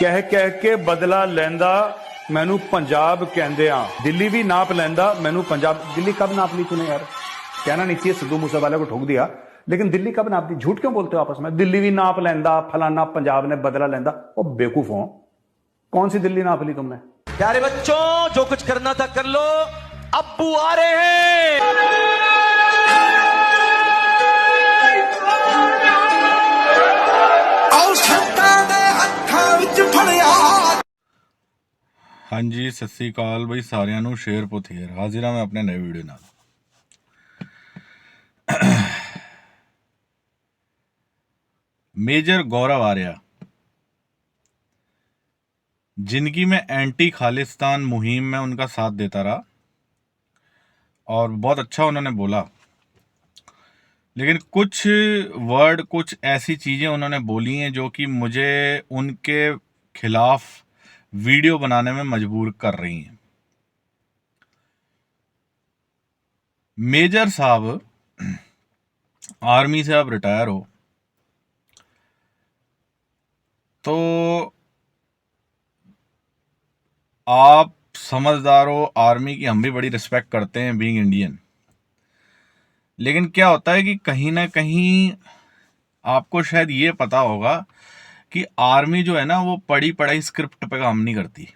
कह कह के बदला लेंदा मैनू पंजाब कहंदे आ, दिल्ली भी नाप लेंदा मैनू पंजाब। दिल्ली कब नाप ली तूने यार? कहना नहीं चाहिए सिद्धू मूसेवाले को ठोक दिया, लेकिन दिल्ली कब नाप दी? झूठ क्यों बोलते हो आपस में? दिल्ली भी नाप लेंदा, फलाना पंजाब ने बदला लेंदा। ओ बेवकूफ हो, कौन सी दिल्ली नाप ली तुमने? प्यारे बच्चों, जो कुछ करना था कर लो, अब्बू आ रहे हैं। हाँ जी, सत श्री अकाल बई सारिਆਂ ਨੂੰ। शेर पुथियर हाजिर हाँ मैं अपने नए वीडियो नाल। मेजर गौरव आर्या, जिनकी मैं एंटी खालिस्तान मुहिम में उनका साथ देता रहा और बहुत अच्छा उन्होंने बोला, लेकिन कुछ वर्ड, कुछ ऐसी चीज़ें उन्होंने बोली हैं जो कि मुझे उनके खिलाफ वीडियो बनाने में मजबूर कर रही हैं। मेजर साहब, आर्मी से आप रिटायर हो तो आप समझदार हो। आर्मी की हम भी बड़ी रिस्पेक्ट करते हैं बीइंग इंडियन, लेकिन क्या होता है कि कहीं ना कहीं आपको शायद ये पता होगा कि आर्मी जो है ना, वो पढ़ी पढ़ाई स्क्रिप्ट पे काम नहीं करती।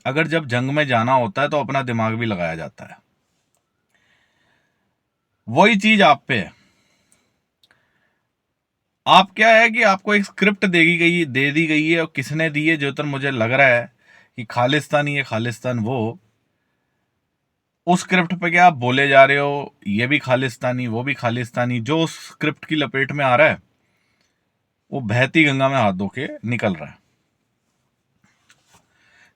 अगर जब जंग में जाना होता है तो अपना दिमाग भी लगाया जाता है। वही चीज आप पे है। आप क्या है कि आपको एक स्क्रिप्ट दे दी गई है, और किसने दी है? जो तो मुझे लग रहा है कि खालिस्तानी ये खालिस्तान वो, उस स्क्रिप्ट पे क्या आप बोले जा रहे हो, ये भी खालिस्तानी वो भी खालिस्तानी। जो उस स्क्रिप्ट की लपेट में आ रहा है वो बहती गंगा में हाथ धो के निकल रहा है।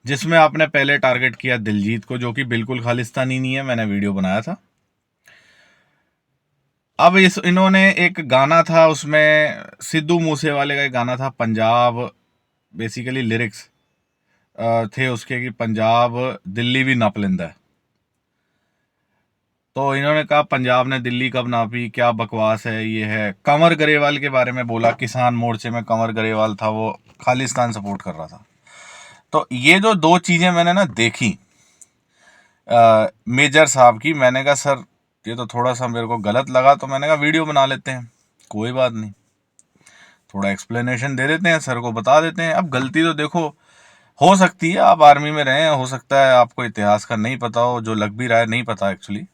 जिसमें आपने पहले टारगेट किया दिलजीत को, जो कि बिल्कुल खालिस्तानी नहीं है, मैंने वीडियो बनाया था। अब इन्होंने एक गाना था, उसमें सिद्धू मूसेवाले का एक गाना था पंजाब, बेसिकली लिरिक्स थे उसके कि पंजाब दिल्ली भी नाप लेंदा है। तो इन्होंने कहा पंजाब ने दिल्ली कब नापी, क्या बकवास है ये है। कंवर ग्रेवाल के बारे में बोला, किसान मोर्चे में कंवर ग्रेवाल था, वो खालिस्तान सपोर्ट कर रहा था। तो ये जो दो चीज़ें मैंने ना देखी मेजर साहब की, मैंने कहा सर ये तो थोड़ा सा मेरे को गलत लगा, तो मैंने कहा वीडियो बना लेते हैं, कोई बात नहीं, थोड़ा एक्सप्लेनेशन दे देते हैं, सर को बता देते हैं। अब गलती तो देखो हो सकती है, आप आर्मी में रहे हैं, हो सकता है आपको इतिहास का नहीं पता हो, जो लग भी रहा है नहीं पता एक्चुअली।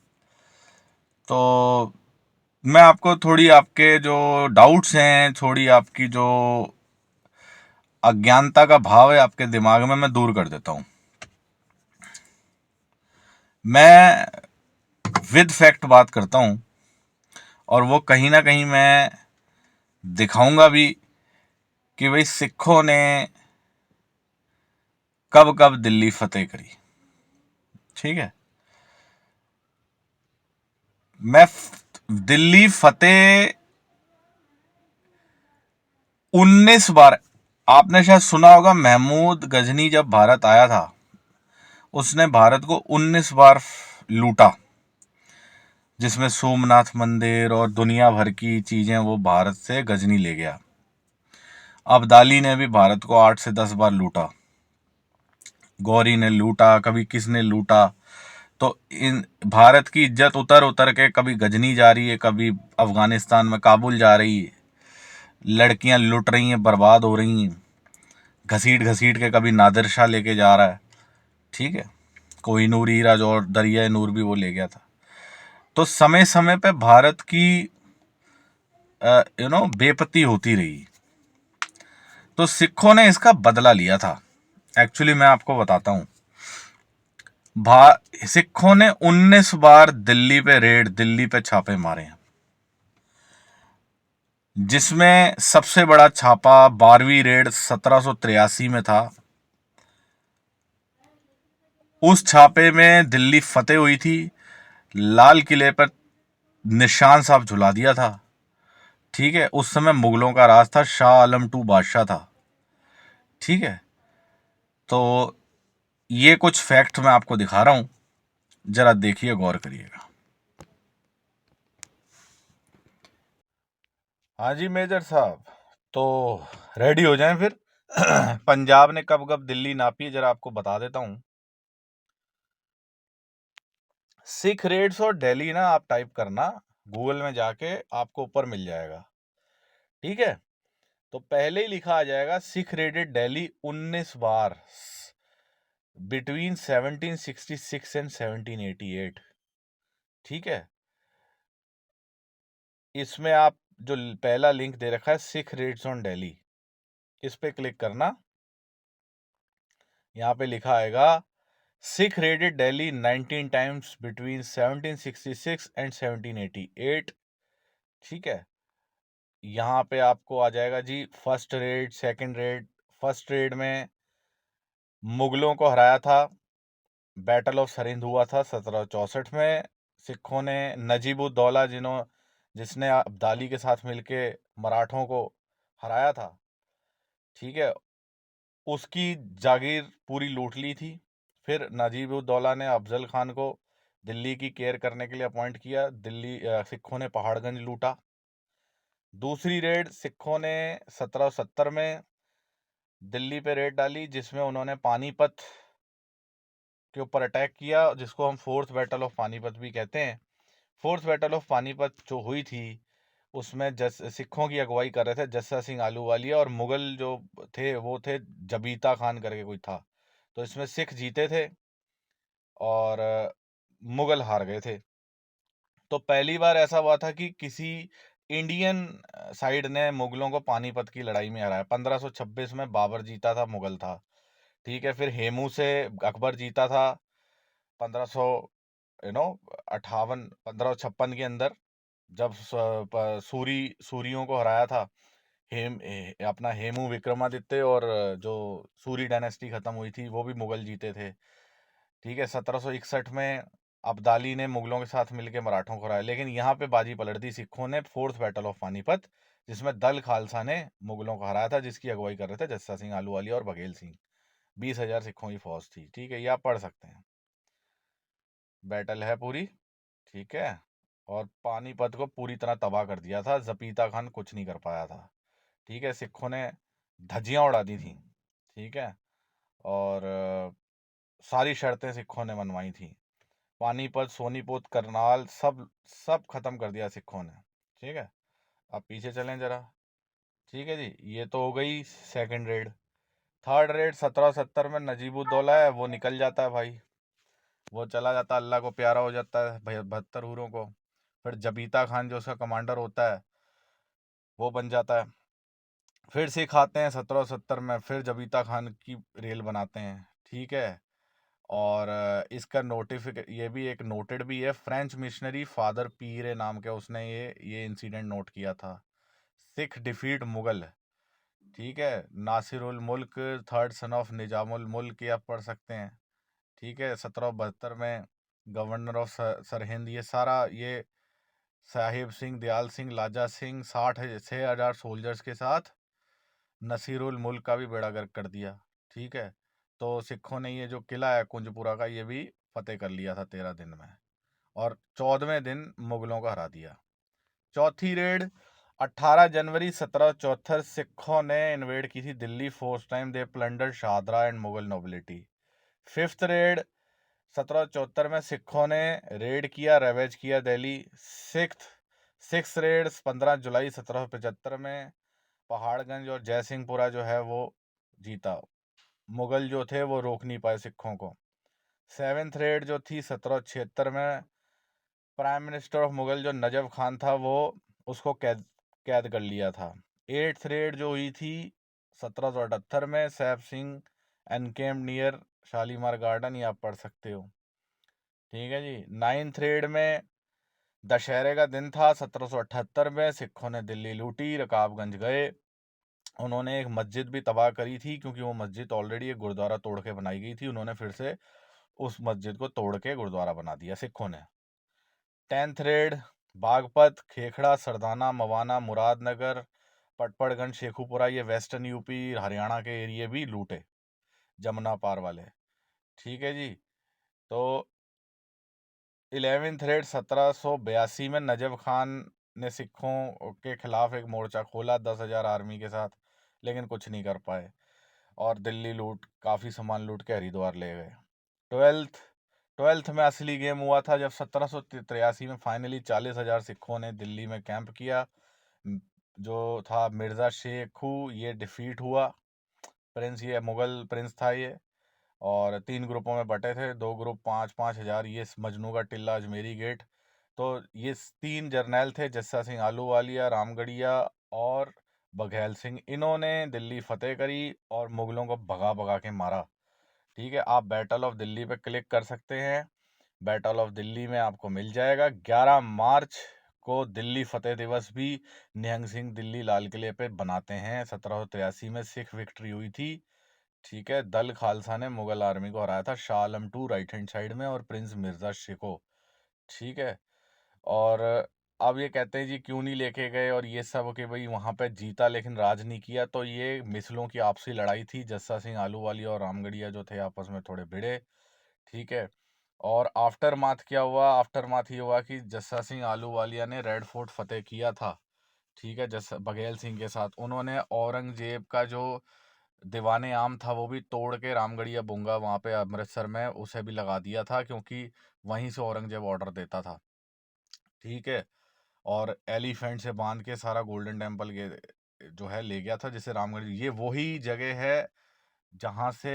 तो मैं आपको थोड़ी आपके जो डाउट्स हैं, थोड़ी आपकी जो अज्ञानता का भाव है आपके दिमाग में, मैं दूर कर देता हूं। मैं विद फैक्ट बात करता हूं, और वो कहीं ना कहीं मैं दिखाऊंगा भी कि भाई सिखों ने कब कब दिल्ली फतेह करी। ठीक है, मैं दिल्ली फतेह 19 बार, आपने शायद सुना होगा, महमूद गजनी जब भारत आया था उसने भारत को 19 बार लूटा, जिसमें सोमनाथ मंदिर और दुनिया भर की चीजें वो भारत से गजनी ले गया। अब्दाली ने भी भारत को 8 से 10 बार लूटा, गौरी ने लूटा, कभी किसने लूटा। तो इन भारत की इज्जत उतर उतर के कभी गजनी जा रही है, कभी अफगानिस्तान में काबुल जा रही है, लड़कियां लुट रही हैं, बर्बाद हो रही हैं, घसीट घसीट के कभी नादिर शाह लेके जा रहा है। ठीक है, कोहिनूर हीरा जो और दरिया नूर भी वो ले गया था। तो समय समय पे भारत की बेपत्ती होती रही। तो सिखों ने इसका बदला लिया था। एक्चुअली मैं आपको बताता हूं, सिखों ने 19 बार दिल्ली पे रेड, दिल्ली पे छापे मारे हैं, जिसमें सबसे बड़ा छापा 12वीं रेड 1783 में था। उस छापे में दिल्ली फतेह हुई थी, लाल किले पर निशान साहब झुला दिया था। ठीक है, उस समय मुगलों का राज था, शाह आलम टू बादशाह था। ठीक है, तो ये कुछ फैक्ट मैं आपको दिखा रहा हूं, जरा देखिए, गौर करिएगा। हाँ जी मेजर साहब, तो रेडी हो जाएं फिर। पंजाब ने कब कब दिल्ली नापी है, जरा आपको बता देता हूँ। सिख रेड्स और दिल्ली ना आप टाइप करना गूगल में जाके, आपको ऊपर मिल जाएगा, ठीक है। तो पहले ही लिखा आ जाएगा सिख रेडेड दिल्ली 19 बार बिटवीन 1766 एंड 1788, ठीक है। इसमें आप जो पहला लिंक दे रखा है सिख रेड्स ऑन दिल्ली, इस पे क्लिक करना। यहाँ पे लिखा आएगा Sikh raided Delhi 19 times between 1766 and 1788, ठीक है। यहाँ पे आपको आ जाएगा जी first raid, second raid. First raid में मुगलों को हराया था, बैटल ऑफ सरिंद हुआ था 1764 में। सिखों ने नजीब-उद-दौला जिसने अब्दाली के साथ मिलके मराठों को हराया था, ठीक है, उसकी जागीर पूरी लूट ली थी। फिर नजीब-उद-दौला ने अफजल खान को दिल्ली की केयर करने के लिए अपॉइंट किया। सिखों ने पहाड़गंज लूटा। दूसरी रेड सिखों ने 1770 में दिल्ली पे रेड डाली, जिसमें उन्होंने पानीपत के ऊपर अटैक किया, जिसको हम फोर्थ बैटल ऑफ पानीपत भी कहते हैं। फोर्थ बैटल ऑफ पानीपत जो हुई थी, उसमें सिखों की अगुवाई कर रहे थे जस्सा सिंह आलूवालिया, और मुगल जो थे वो थे जबीता खान करके कोई था। तो इसमें सिख जीते थे और मुगल हार गए थे। तो पहली बार ऐसा हुआ था कि किसी इंडियन साइड ने मुगलों को पानीपत की लड़ाई में हराया। 1526 में बाबर जीता था, मुगल था, ठीक है। फिर हेमू से अकबर जीता था 1556 के अंदर, जब सूरियों को हराया था। अपना हेमू विक्रमादित्य, और जो सूरी डायनेस्टी खत्म हुई थी वो भी मुगल जीते थे, ठीक है। 1761 में अब्दाली ने मुगलों के साथ मिलकर मराठों को हराया, लेकिन यहाँ पे बाजी पलट दी सिखों ने फोर्थ बैटल ऑफ पानीपत, जिसमें दल खालसा ने मुगलों को हराया था, जिसकी अगुवाई कर रहे थे जस्सा सिंह आलूवालिया और बघेल सिंह। 20,000 सिखों की फौज थी, ठीक है। ये आप पढ़ सकते हैं, बैटल है पूरी, ठीक है। और पानीपत को पूरी तरह तबाह कर दिया था, जपीता खान कुछ नहीं कर पाया था, ठीक है। सिखों ने धज्जियां उड़ा दी थी, ठीक है। और सारी शर्तें सिखों ने मनवाई थी। पानीपत, सोनीपत, करनाल सब सब खत्म कर दिया सिखों ने, ठीक है। अब पीछे चलें जरा, ठीक है जी। ये तो हो गई सेकंड रेड। थर्ड रेड 1770 में नजीबुद्दौला है, वो निकल जाता है भाई, वो चला जाता, अल्लाह को प्यारा हो जाता है 72 हूरों को। फिर जबीता खान जो उसका कमांडर होता है वो बन जाता है। फिर सिख आते हैं 1770 में, फिर जबीता खान की रेल बनाते हैं, ठीक है। और इसका ये भी एक नोटेड भी है, फ्रेंच मिशनरी फादर पीरे नाम के उसने ये इंसिडेंट नोट किया था। सिख डिफीट मुगल, ठीक है। नासिरुल मुल्क थर्ड सन ऑफ निजामुल मुल्क, ये आप पढ़ सकते हैं, ठीक है। 1772 में गवर्नर ऑफ सरहिंद, ये सारा ये साहिब सिंह, दयाल सिंह, लाजा सिंह 6,000 सोल्जर्स के साथ नसीरुल मुल्क का भी बेड़ा गर्क कर दिया, ठीक है। तो सिखों ने ये जो किला है कुंजपुरा का, ये भी फतेह कर लिया था 13 दिन में, और 14वें दिन मुगलों को हरा दिया। चौथी रेड 18 जनवरी 1774 सिखों ने इन्वेड की थी Delhi. Fourth time they plunder Shahdara and Mughal nobility. Fifth red 1774 में सिखों ने रेड किया, रेवेज किया दिल्ली। सिक्स रेड 15 जुलाई 1775 में पहाड़गंज और जयसिंहपुरा जो है वो जीता। मुगल जो थे वो रोक नहीं पाए सिखों को। सेवेंथ रेड जो थी 1776 में, प्राइम मिनिस्टर ऑफ मुगल जो नजफ खान था वो उसको कैद कर लिया था। एट्थ रेड जो हुई थी 1778 में, सैफ सिंह एनकेम्ड नियर शालीमार गार्डन, ये आप पढ़ सकते हो, ठीक है जी। नाइन्थ रेड में दशहरे का दिन था 1778 में, सिखों ने दिल्ली लूटी, रकाबगंज गए। उन्होंने एक मस्जिद भी तबाह करी थी, क्योंकि वो मस्जिद ऑलरेडी एक गुरुद्वारा तोड़ के बनाई गई थी, उन्होंने फिर से उस मस्जिद को तोड़ के गुरुद्वारा बना दिया सिखों ने। 10th रेड बागपत, खेखड़ा, सरदाना, मवाना, मुरादनगर, पटपड़गंज, शेखुपुरा, ये वेस्टर्न यूपी हरियाणा के एरिए भी लूटे, जमुना पार वाले, ठीक है जी। तो 11th रेड 1782 में नजफ खान ने सिखों के खिलाफ एक मोर्चा खोला 10,000 आर्मी के साथ, लेकिन कुछ नहीं कर पाए। और दिल्ली लूट, काफ़ी सामान लूट के हरिद्वार ले गए। ट्वेल्थ ट्वेल्थ में असली गेम हुआ था जब 1783 में फाइनली 40,000 सिखों ने दिल्ली में कैंप किया। जो था मिर्ज़ा शेखू, ये डिफीट हुआ। प्रिंस, ये मुगल प्रिंस था ये, और 3 ग्रुपों में बटे थे, 2 ग्रुप 5-5 हज़ार, ये मजनू का टिल्ला, अजमेरी गेट। तो ये 3 जर्नैल थे, जस्सा सिंह आलूवालिया, रामगढ़िया और बघेल सिंह। इन्होंने दिल्ली फतेह करी और मुगलों को भगा भगा के मारा। ठीक है, आप बैटल ऑफ दिल्ली पे क्लिक कर सकते हैं। बैटल ऑफ दिल्ली में आपको मिल जाएगा। 11 मार्च को दिल्ली फतेह दिवस भी निहंग सिंह दिल्ली लाल किले पे बनाते हैं। 1783 में सिख विक्ट्री हुई थी। ठीक है, दल खालसा ने मुगल आर्मी को हराया था, Shah Alam to right hand side में और प्रिंस मिर्जा शिको। ठीक है, और अब ये कहते हैं जी क्यों नहीं लेके गए और ये सब, कि भाई वहां पे जीता लेकिन राज नहीं किया। तो ये मिसलों की आपसी लड़ाई थी, जस्सा सिंह आलूवालिया और रामगढ़िया जो थे आपस में थोड़े भिड़े। ठीक है, और आफ्टर माथ क्या हुआ? आफ्टर माथ ये हुआ कि जस्सा सिंह आलूवालिया ने रेड फोर्ट फतेह किया था। ठीक है, जैसे बघेल सिंह के साथ उन्होंने औरंगजेब का जो दीवाने आम था वो भी तोड़ के रामगढ़िया बुंगा वहाँ पे अमृतसर में उसे भी लगा दिया था, क्योंकि वहीं से औरंगजेब ऑर्डर देता था। ठीक है, और एलिफेंट से बांध के सारा गोल्डन टेम्पल के जो है ले गया था, जिसे रामगढ़, ये वही जगह है जहाँ से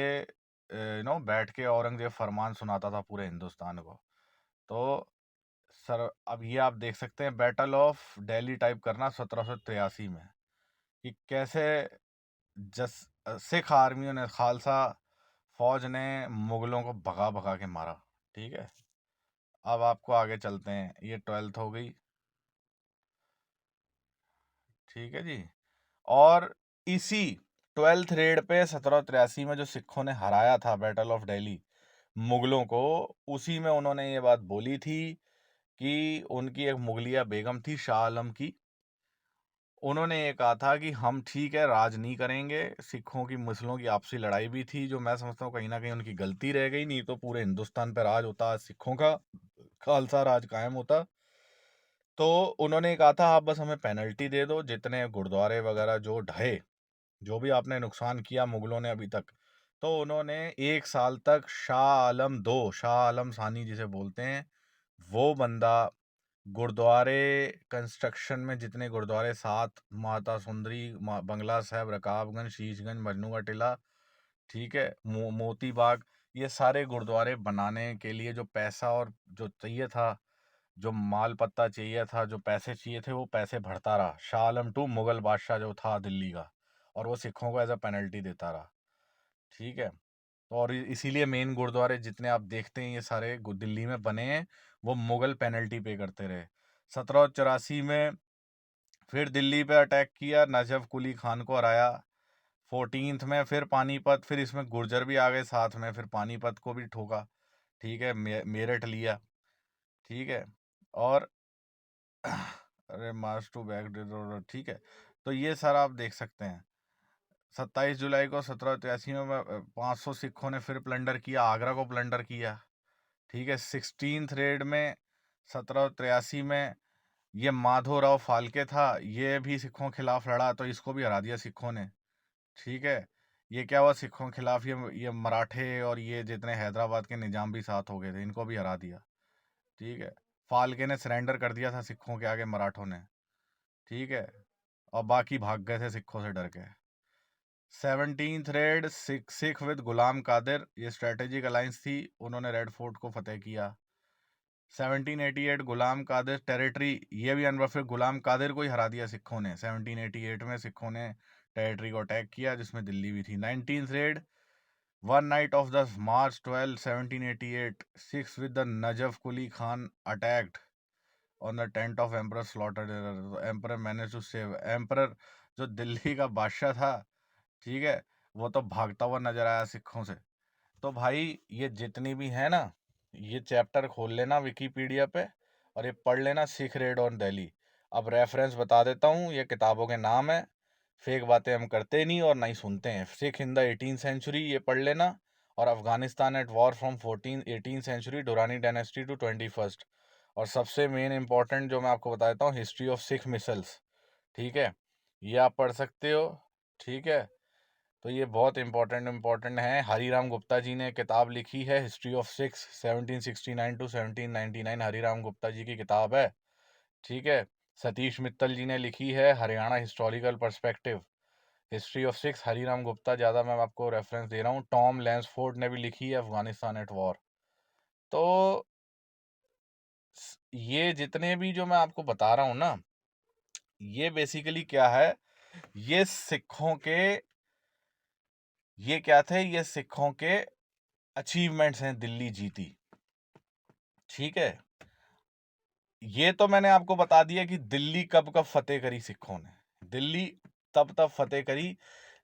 बैठ के औरंगजेब फरमान सुनाता था पूरे हिंदुस्तान को। तो सर अब ये आप देख सकते हैं, बैटल ऑफ दिल्ली टाइप करना 1783 में, कि कैसे सिख आर्मियों ने, खालसा फौज ने मुगलों को भगा भगा के मारा। ठीक है, अब आपको आगे चलते हैं। ये 12th हो गई। ठीक है जी, और इसी 12th रेड पे 1783 में जो सिखों ने हराया था बैटल ऑफ दिल्ली मुगलों को, उसी में उन्होंने ये बात बोली थी कि उनकी एक मुगलिया बेगम थी शाह आलम की, उन्होंने ये कहा था कि हम ठीक है राज नहीं करेंगे। सिखों की मुस्लिमों की आपसी लड़ाई भी थी, जो मैं समझता हूँ कहीं ना कहीं उनकी गलती रह गई, नहीं तो पूरे हिंदुस्तान पे राज होता, सिखों का खालसा राज कायम होता। तो उन्होंने कहा था आप बस हमें पेनल्टी दे दो, जितने गुरुद्वारे वगैरह जो ढहे, जो भी आपने नुकसान किया मुगलों ने अभी तक। तो उन्होंने 1 साल तक शाह आलम दो, शाह आलम सानी जिसे बोलते हैं, वो बंदा गुरुद्वारे कंस्ट्रक्शन में, जितने गुरुद्वारे 7, माता सुंदरी, बंगला साहब, रकाबगंज, शीशगंज, मजनू का टिला, ठीक है, मोती बाग, ये सारे गुरुद्वारे बनाने के लिए जो पैसा और जो चाहिए था, जो माल पत्ता चाहिए था, जो पैसे चाहिए थे, वो पैसे भरता रहा शाह आलम टू, मुगल बादशाह जो था दिल्ली का, और वो सिखों को एज अ पेनल्टी देता रहा। ठीक है, तो और इसीलिए मेन गुरुद्वारे जितने आप देखते हैं ये सारे दिल्ली में बने हैं, वो मुगल पेनल्टी पे करते रहे। 1784 में फिर दिल्ली पे अटैक किया, नजफ कुली खान को हराया। 14th में फिर पानीपत, फिर इसमें गुर्जर भी आ गए साथ में, फिर पानीपत को भी ठोका। ठीक है, मेरठ लिया। ठीक है, और अरे मार्च टू बैक, ठीक है, तो ये सारा आप देख सकते हैं। 27 जुलाई को 1783 में 500 सिखों ने फिर प्लंडर किया, आगरा को प्लंडर किया। ठीक है, 16th रेड में 1783 में ये माधोराव फाल्के था, ये भी सिखों के खिलाफ लड़ा, तो इसको भी हरा दिया सिखों ने। ठीक है, ये क्या हुआ सिखों के खिलाफ, ये मराठे और ये जितने हैदराबाद के निजाम भी साथ हो गए थे, इनको भी हरा दिया। ठीक है, फाल्के ने सरेंडर कर दिया था सिखों के आगे, मराठों ने। ठीक है, और बाकी भाग गए थे सिखों से डर के। 17th red, Sikh with Ghulam Qadir, ये स्ट्रेटेजिक अलायंस थी, उन्होंने रेड फोर्ट को फतेह किया। 1788 गुलाम कादिर टेरिटरी, ये भी अनवर, फिर गुलाम कादिर को ही हरा दिया सिखों ने। 1788 में सिखों ने टेरिटरी को अटैक किया, जिसमें दिल्ली भी थी। 19th raid, one night of the March 12 1788, Sikhs with the Najaf Quli Khan attacked on the tent of emperor slaughter, emperor manage to save. Emperor जो दिल्ली का बादशाह था, ठीक है, वो तो भागता हुआ नजर आया सिखों से। तो भाई ये जितनी भी है ना, ये चैप्टर खोल लेना विकीपीडिया पे और ये पढ़ लेना, सिख रेड ऑन दिल्ली। अब रेफरेंस बता देता हूँ, ये किताबों के नाम है, फेक बातें हम करते नहीं और नहीं सुनते हैं। Sikh in the 18th century, ये पढ़ लेना, और Afghanistan at war from 18th century, Durrani dynasty to 21st। और सबसे मेन इंपॉर्टेंट जो मैं आपको बता देता हूँ, हिस्ट्री ऑफ सिख मिसल्स। ठीक है, ये आप पढ़ सकते हो। ठीक है, तो ये बहुत इम्पोर्टेंट है। हरिराम गुप्ता जी ने किताब लिखी है history of six 1769 to 1799, Hariram Gupta ji की किताब है। ठीक है। सतीश मित्तल जी ने लिखी है Haryana historical perspective, history of six, Hariram Gupta, ज़्यादा मैं आपको रेफरेंस दे रहा हूँ। टॉम लैंसफोर्ड ने भी लिखी है अफगानिस्तान एट वॉर। तो ये जितने भी जो मैं आपको बता रहा हूँ ना, ये बेसिकली क्या है, ये सिखों के, ये क्या थे, ये सिखों के अचीवमेंट्स हैं, दिल्ली जीती। ठीक है। ये तो मैंने आपको बता दिया कि दिल्ली कब कब फतेह करी सिखों ने, दिल्ली तब तब फतेह करी।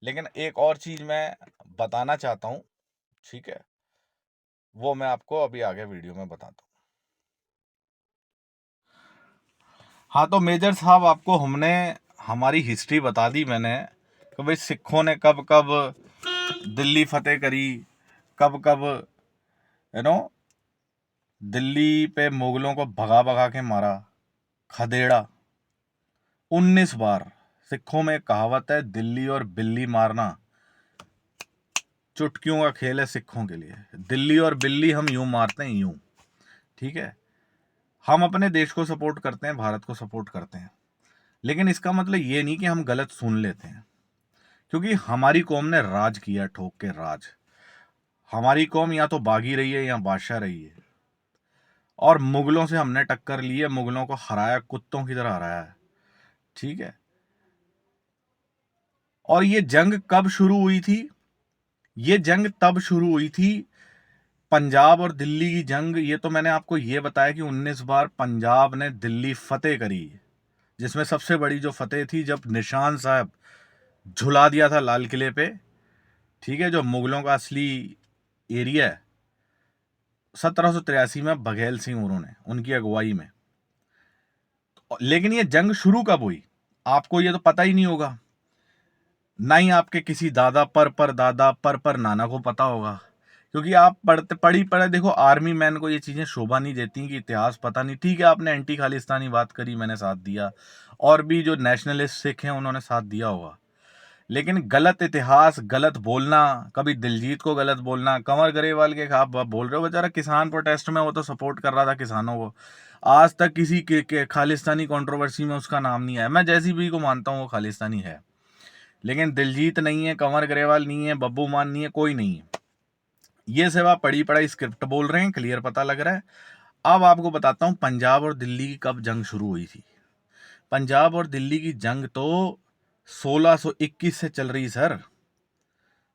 लेकिन एक और चीज मैं बताना चाहता हूं, ठीक है, वो मैं आपको अभी आगे वीडियो में बताता हूँ। हाँ, तो मेजर साहब आपको हमने हमारी हिस्ट्री बता दी मैंने कि भाई सिखों ने कब कब दिल्ली फतेह करी, कब कब दिल्ली पे मुगलों को भगा भगा के मारा, खदेड़ा 19 बार। सिखों में एक कहावत है, दिल्ली और बिल्ली मारना चुटकियों का खेल है सिखों के लिए। दिल्ली और बिल्ली हम यूं मारते हैं, यूं। ठीक है। हम अपने देश को सपोर्ट करते हैं, भारत को सपोर्ट करते हैं, लेकिन इसका मतलब ये नहीं कि हम गलत सुन लेते हैं, क्योंकि हमारी कौम ने राज किया, ठोक के राज। हमारी कौम या तो बागी रही है या बादशाह रही है, और मुगलों से हमने टक्कर ली है, मुगलों को हराया, कुत्तों की तरह हराया है। ठीक है। और ये जंग कब शुरू हुई थी? ये जंग तब शुरू हुई थी, पंजाब और दिल्ली की जंग। ये तो मैंने आपको ये बताया कि 19 बार पंजाब ने दिल्ली फतेह करी, जिसमें सबसे बड़ी जो फतेह थी जब निशान साहब झुला दिया था लाल किले पे। ठीक है। जो मुगलों का असली एरिया है, 1783 में बघेल सिंह उन्होंने, उनकी अगुवाई में। लेकिन ये जंग शुरू कब हुई आपको ये तो पता ही नहीं होगा, ना ही आपके किसी दादा पर दादा पर नाना को पता होगा, क्योंकि आप पढ़े देखो, आर्मी मैन को ये चीजें शोभा नहीं देती कि इतिहास पता नहीं। ठीक है, आपने एंटी खालिस्तानी बात करी, मैंने साथ दिया, और भी जो नेशनलिस्ट सिख हैं उन्होंने साथ दिया होगा, लेकिन गलत इतिहास, गलत बोलना, कभी दिलजीत को गलत बोलना, कंवर ग्रेवाल के आप बोल रहे हो, बेचारा किसान प्रोटेस्ट में वो तो सपोर्ट कर रहा था किसानों को, आज तक किसी के खालिस्तानी कंट्रोवर्सी में उसका नाम नहीं आया। मैं जैसी भी को मानता हूँ वो खालिस्तानी है, लेकिन दिलजीत नहीं है, कंवर ग्रेवाल नहीं है, बब्बू मान नहीं है, कोई नहीं है। ये सब आप पढ़ी पढ़ाई स्क्रिप्ट बोल रहे हैं, क्लियर पता लग रहा है। अब आपको बताता हूं पंजाब और दिल्ली की कब जंग शुरू हुई थी। पंजाब और दिल्ली की जंग तो 1621 से चल रही सर।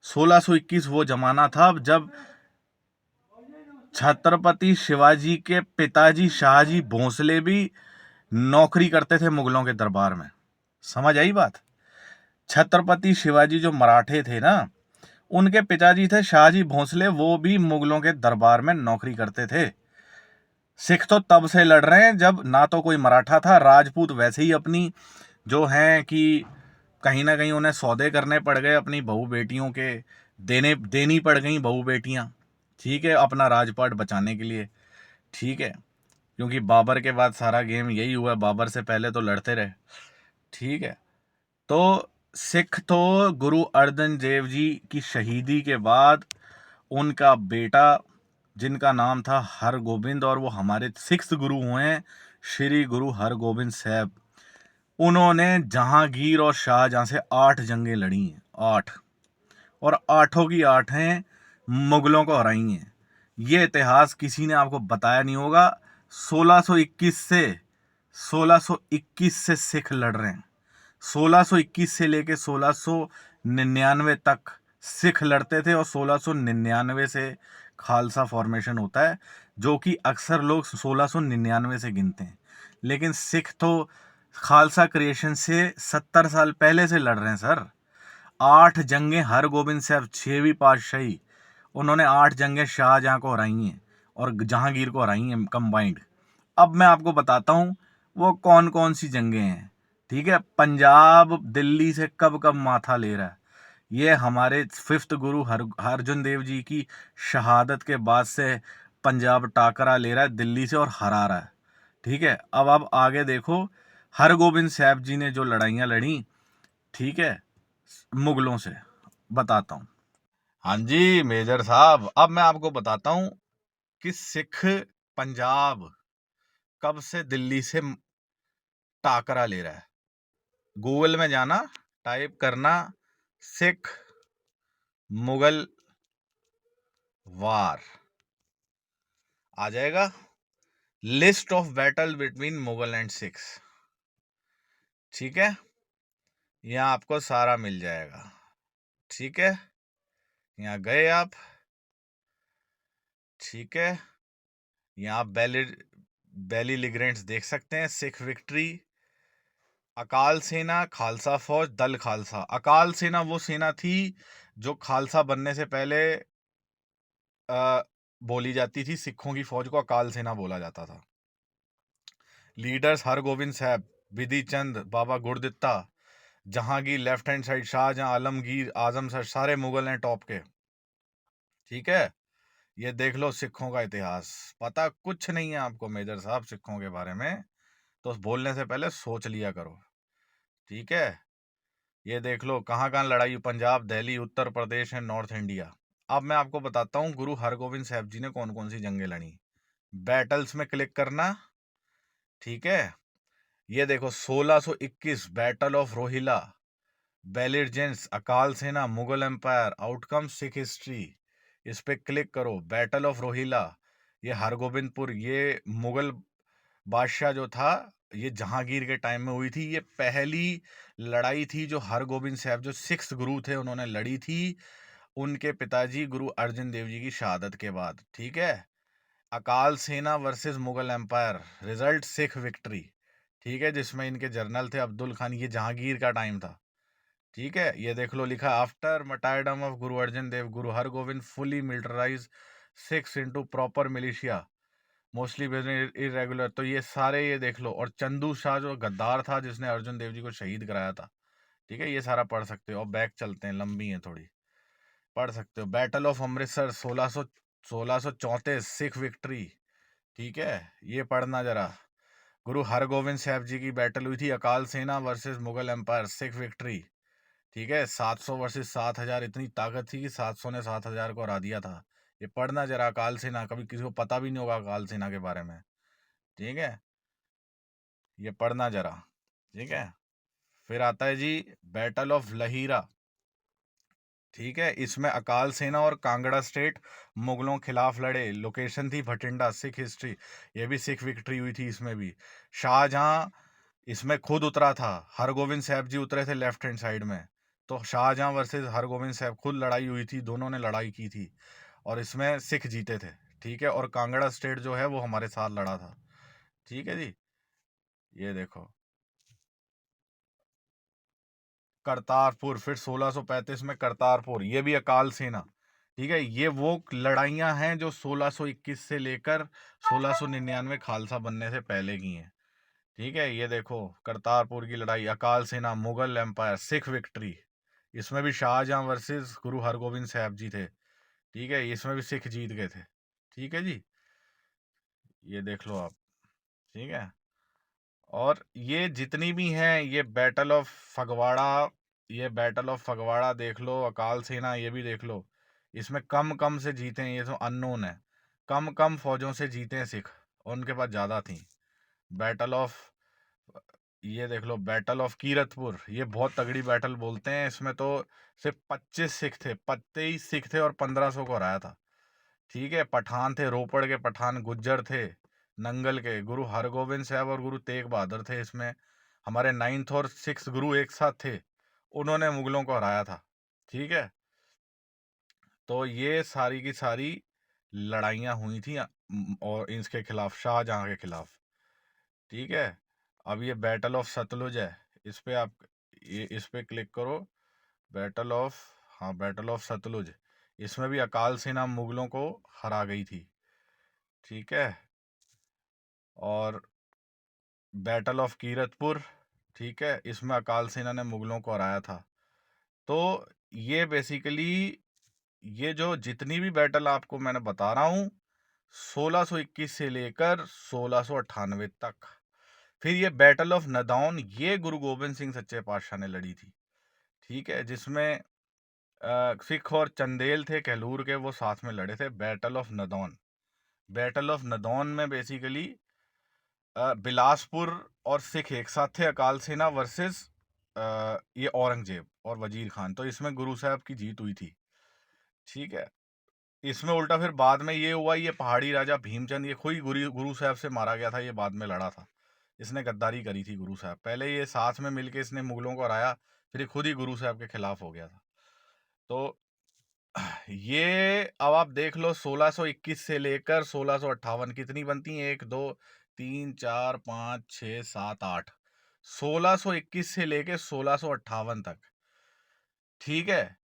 1621 वो जमाना था जब छत्रपति शिवाजी के पिताजी शाहजी भोंसले भी नौकरी करते थे मुगलों के दरबार में। समझ आई बात? छत्रपति शिवाजी जो मराठे थे ना, उनके पिताजी थे शाहजी भोंसले, वो भी मुगलों के दरबार में नौकरी करते थे। सिख तो तब से लड़ रहे हैं जब ना तो कोई मराठा था, राजपूत वैसे ही अपनी जो हैं कि कहीं ना कहीं उन्हें सौदे करने पड़ गए, अपनी बहू बेटियों के देनी पड़ गई बहू बेटियां। ठीक है, अपना राजपाट बचाने के लिए। ठीक है, क्योंकि बाबर के बाद सारा गेम यही हुआ, बाबर से पहले तो लड़ते रहे। ठीक है। तो सिख तो गुरु अर्जन देव जी की शहीदी के बाद उनका बेटा, जिनका नाम था हरगोबिंद, और वो हमारे 6th गुरु हुए श्री गुरु हरगोबिंद साहब, उन्होंने जहांगीर और शाहजहां से 8 जंगें लड़ी हैं, 8, और 8 की 8 मुगलों को हराई हैं। ये इतिहास किसी ने आपको बताया नहीं होगा। 1621 से सिख लड़ रहे हैं। 1621 से लेके 1699 तक सिख लड़ते थे, और 1699 से खालसा फॉर्मेशन होता है, जो कि अक्सर लोग 1699 से गिनते हैं, लेकिन सिख तो खालसा क्रिएशन से 70 साल पहले से लड़ रहे हैं सर। 8 जंगें हरगोबिंद साहब 6वीं पातशाही, उन्होंने 8 जंगें शाहजहां को हराई हैं और जहांगीर को हराई हैं कंबाइंड। अब मैं आपको बताता हूं वो कौन कौन सी जंगें हैं। ठीक है। पंजाब दिल्ली से कब कब माथा ले रहा है, ये हमारे 5th गुरु अर्जुन देव जी की शहादत के बाद से पंजाब टाकरा ले रहा है दिल्ली से और हरा रहा है। ठीक है। अब आप आगे देखो, हरगोबिंद साहब जी ने जो लड़ाइयाँ लड़ी, ठीक है, मुगलों से, बताता हूँ। हाँ जी मेजर साहब, अब मैं आपको बताता हूँ कि सिख पंजाब कब से दिल्ली से टाकरा ले रहा है। गूगल में जाना, टाइप करना सिख मुगल वार, आ जाएगा list of battle between Mughal and Sikhs. ठीक है, यहाँ आपको सारा मिल जाएगा। ठीक है, यहाँ गए आप। ठीक है, यहाँ आप बैली लिग्रेंट्स देख सकते हैं। सिख विक्ट्री, अकाल सेना, खालसा फौज, दल खालसा। अकाल सेना वो सेना थी जो खालसा बनने से पहले बोली जाती थी। सिखों की फौज को अकाल सेना बोला जाता था। Leaders Hargobind Sahab, Vidhi Chand, Baba Gurditta, Jahangir left hand side, Shahjahan, Alamgir, Azam sir, सारे मुगल हैं टॉप के। ठीक है, ये देख लो सिखों का इतिहास। पता कुछ नहीं है आपको मेजर साहब सिखों के बारे में, तो बोलने से पहले सोच लिया करो। ठीक है, ये देख लो कहाँ कहाँ लड़ाई हुई। Punjab, Delhi, Uttar Pradesh and north India. अब मैं आपको बताता हूँ गुरु हरगोविंद साहब जी ने कौन कौन सी जंगें लड़ी। बैटल्स में क्लिक करना। ठीक है, ये देखो 1621 battle of Rohilla, belligerents, Akal Sena, Mughal empire, outcome Sikh history. इस पे क्लिक करो। बैटल ऑफ रोहिला, ये हरगोबिंदपुर, ये मुगल बादशाह जो था, ये जहांगीर के टाइम में हुई थी। ये पहली लड़ाई थी जो हरगोबिंद साहब जो 6th गुरु थे उन्होंने लड़ी थी, उनके पिताजी गुरु अर्जन देव जी की शहादत के बाद। ठीक है, Akal Sena versus Mughal empire, result Sikh victory. ठीक है, जिसमें इनके जनरल थे अब्दुल खान, ये जहांगीर का टाइम था। ठीक है, ये देख लो लिखा after मटायरडम of Guru Arjan Dev, Guru Hargobind fully militarise 6 into proper militia, mostly irregular. तो ये सारे ये देख लो। और चंदू शाह जो गद्दार था जिसने अर्जुन देव जी को शहीद कराया था। ठीक है, ये सारा पढ़ सकते हो। और बैक चलते हैं, लंबी है थोड़ी, पढ़ सकते हो। Battle of Amritsar 1634 Sikh victory. ठीक है, ये पढ़ना जरा। गुरु हरगोविंद साहब जी की बैटल हुई थी Akal Sena versus Mughal empire, Sikh victory. ठीक है, 700 वर्सेस 7000, इतनी ताकत थी कि 700 ने 7000 को हरा दिया था। ये पढ़ना जरा। अकाल सेना, कभी किसी को पता भी नहीं होगा अकाल सेना के बारे में। ठीक है, ये पढ़ना जरा। ठीक है, फिर आता है जी बैटल ऑफ लहीरा। ठीक है, इसमें अकाल सेना और कांगड़ा स्टेट मुगलों खिलाफ लड़े। लोकेशन थी भटिंडा, सिख हिस्ट्री। ये भी सिख विक्ट्री हुई थी इसमें भी। शाहजहां इसमें खुद उतरा था, हरगोविंद साहब जी उतरे थे लेफ्ट हैंड साइड में। तो शाहजहां वर्सेस हरगोविंद साहब खुद लड़ाई हुई थी, दोनों ने लड़ाई की थी और इसमें सिख जीते थे। ठीक है, और कांगड़ा स्टेट जो है वो हमारे साथ लड़ा था। ठीक है जी, ये देखो करतारपुर, फिर 1635 में करतारपुर, ये भी अकाल सेना। ठीक है, ये वो लड़ाइयां हैं जो 1621 से लेकर 1699 खालसा बनने से पहले की हैं। ठीक है, ये देखो करतारपुर की लड़ाई, अकाल सेना, मुगल एम्पायर, सिख विक्ट्री। इसमें भी शाहजहां वर्सेस गुरु हरगोविंद साहब जी थे। ठीक है, इसमें भी सिख जीत गए थे। ठीक है जी, ये देख लो आप। ठीक है, और ये जितनी भी हैं, ये बैटल ऑफ फगवाड़ा, ये बैटल ऑफ फगवाड़ा देख लो, अकाल सेना ये भी देख लो। इसमें कम कम से जीते हैं, ये तो अननोन है। कम कम फौजों से जीते हैं सिख, और उनके पास ज़्यादा थी। बैटल ऑफ, ये देख लो बैटल ऑफ कीरतपुर, ये बहुत तगड़ी बैटल बोलते हैं। इसमें तो सिर्फ 25 सिख थे, 23 सिख थे और 1500 को हराया था। ठीक है, पठान थे, रोपड़ के पठान, गुज्जर थे, नंगल के। गुरु हरगोविंद साहब और गुरु तेग बहादुर थे इसमें। हमारे 9th और 6th गुरु एक साथ थे, उन्होंने मुगलों को हराया था। ठीक है, तो ये सारी की सारी लड़ाइयाँ हुई थी और इसके खिलाफ, शाहजहां के खिलाफ। ठीक है, अब ये बैटल ऑफ सतलुज है, इस पे आप इस पे क्लिक करो। बैटल ऑफ, हाँ बैटल ऑफ सतलुज, इसमें भी अकाल सेना मुगलों को हरा गई थी। ठीक है, और बैटल ऑफ कीरतपुर, ठीक है, इसमें अकाल सेना ने मुगलों को हराया था। तो ये बेसिकली ये जो जितनी भी बैटल आपको मैंने बता रहा हूँ 1621 से लेकर 1698 तक। फिर ये बैटल ऑफ नदौन, ये गुरु गोबिंद सिंह सच्चे पातशाह ने लड़ी थी। ठीक है, जिसमें सिख और चंदेल थे कहलूर के, वो साथ में लड़े थे battle of Nadaun. Battle of Nadaun में बेसिकली बिलासपुर और सिख एक साथ थे, अकाल सेना वर्सेस ये औरंगजेब और वजीर खान। तो इसमें गुरु साहब की जीत हुई थी, ठीक है। इसमें उल्टा फिर बाद में ये हुआ, ये पहाड़ी राजा भीमचंद ये खुद ही गुरु साहब से मारा गया था, ये बाद में लड़ा था। इसने गद्दारी करी थी गुरु साहब, पहले ये साथ में मिलके इसने मुगलों को हराया, फिर ये खुद ही गुरु साहब के खिलाफ हो गया था। तो ये अब आप देख लो 1621 से लेकर 1658 कितनी बनती हैं, 1 2 3 4 5 6 7 8, 1621 से लेकर 1658 तक, ठीक है।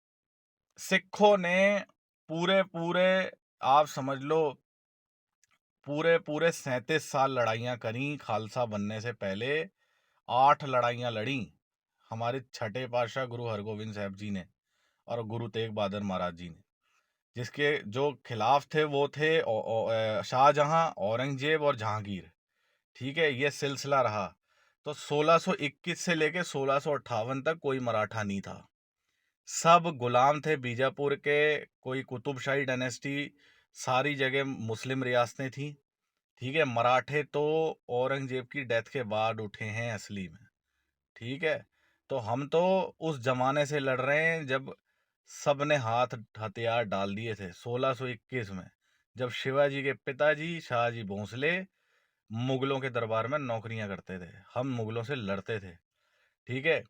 सिखों ने पूरे पूरे आप समझ लो पूरे पूरे 37 साल लड़ाइयाँ करी। खालसा बनने से पहले 8 लड़ाइयाँ लड़ी हमारे छठे पातशाह गुरु हरगोविंद साहब जी ने और गुरु तेग बहादुर महाराज जी ने। जिसके जो खिलाफ थे वो थे शाहजहां, औरंगजेब और जहांगीर, ठीक है। ये सिलसिला रहा। तो 1621 से लेके 1658 तक कोई मराठा नहीं था, सब गुलाम थे बीजापुर के। कोई कुतुबशाही डायनेस्टी, सारी जगह मुस्लिम रियासतें थी, ठीक है। मराठे तो औरंगजेब की डेथ के बाद उठे हैं असली में, ठीक है। तो हम तो उस जमाने से लड़ रहे हैं जब सब ने हाथ हथियार डाल दिए थे 1621 में, जब शिवाजी के पिताजी शाहजी भोंसले मुगलों के दरबार में नौकरियां करते थे, हम मुगलों से लड़ते थे, ठीक है।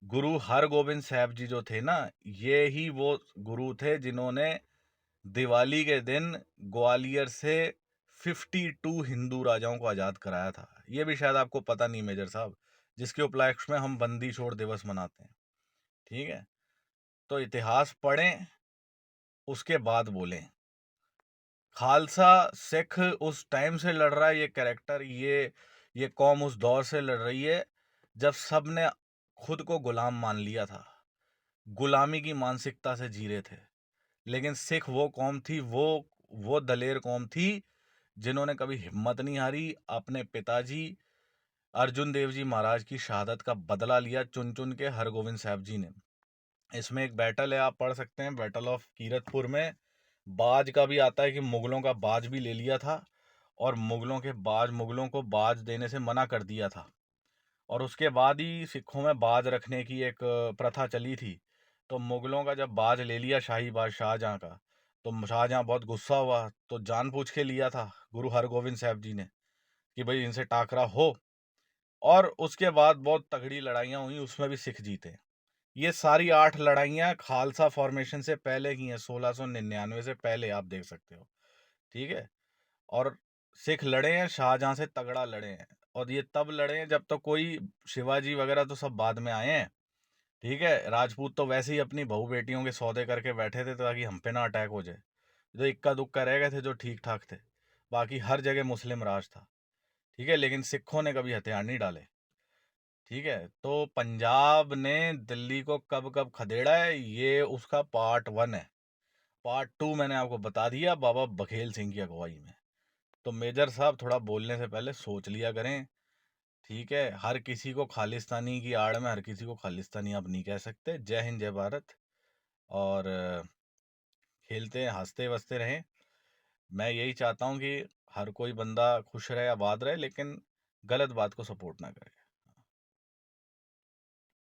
गुरु हरगोविंद साहब जी जो थे ना, ये ही वो गुरु थे जिन्होंने दिवाली के दिन ग्वालियर से 52 हिंदू राजाओं को आज़ाद कराया था। ये भी शायद आपको पता नहीं मेजर साहब, जिसके उपलक्ष्य में हम बंदी छोड़ दिवस मनाते हैं, ठीक है। तो इतिहास पढ़ें, उसके बाद बोलें। खालसा सिख उस टाइम से लड़ रहा है, ये कैरेक्टर, ये कौम उस दौर से लड़ रही है जब सब ने खुद को गुलाम मान लिया था, गुलामी की मानसिकता से जी रहे थे। लेकिन सिख वो कौम थी, वो दलेर कौम थी जिन्होंने कभी हिम्मत नहीं हारी। अपने पिताजी अर्जुन देव जी महाराज की शहादत का बदला लिया चुन चुन के हरगोविंद साहब जी ने। इसमें एक बैटल है, आप पढ़ सकते हैं, बैटल ऑफ कीरतपुर में बाज का भी आता है कि मुगलों का बाज भी ले लिया था और मुगलों को बाज देने से मना कर दिया था। और उसके बाद ही सिखों में बाज रखने की एक प्रथा चली थी। तो मुगलों का जब बाज ले लिया शाही बाज शाहजहाँ का, तो शाहजहाँ बहुत गुस्सा हुआ, तो जानबूझ के लिया था गुरु हरगोविंद साहब जी ने कि भाई इनसे टाकरा हो। और उसके बाद बहुत तगड़ी लड़ाइयाँ हुई, उसमें भी सिख जीते। ये सारी 8 लड़ाइयाँ खालसा फॉर्मेशन से पहले की हैं, 1699 से पहले, आप देख सकते हो, ठीक है। और सिख लड़े हैं, शाहजहाँ से तगड़ा लड़े हैं, और ये तब लड़े हैं जब तो कोई शिवाजी वगैरह तो सब बाद में आए हैं, ठीक है। राजपूत तो वैसे ही अपनी बहू बेटियों के सौदे करके बैठे थे ताकि हम पे ना अटैक हो जाए। जो इक्का दुक्का रह गए थे जो ठीक ठाक थे, बाकी हर जगह मुस्लिम राज था, ठीक है। लेकिन सिखों ने कभी हथियार नहीं डाले, ठीक है। तो पंजाब ने दिल्ली को कब कब खदेड़ा है, ये उसका पार्ट 1 है। पार्ट 2 मैंने आपको बता दिया बाबा बघेल सिंह की अगुवाई में। तो मेजर साहब थोड़ा बोलने से पहले सोच लिया करें, ठीक है। हर किसी को खालिस्तानी की आड़ में हर किसी को खालिस्तानी आप नहीं कह सकते। जय हिंद, जय भारत। और खेलते हैं, हंसते वसते रहें। मैं यही चाहता हूँ कि हर कोई बंदा खुश रहे, आबाद रहे, लेकिन गलत बात को सपोर्ट ना करे।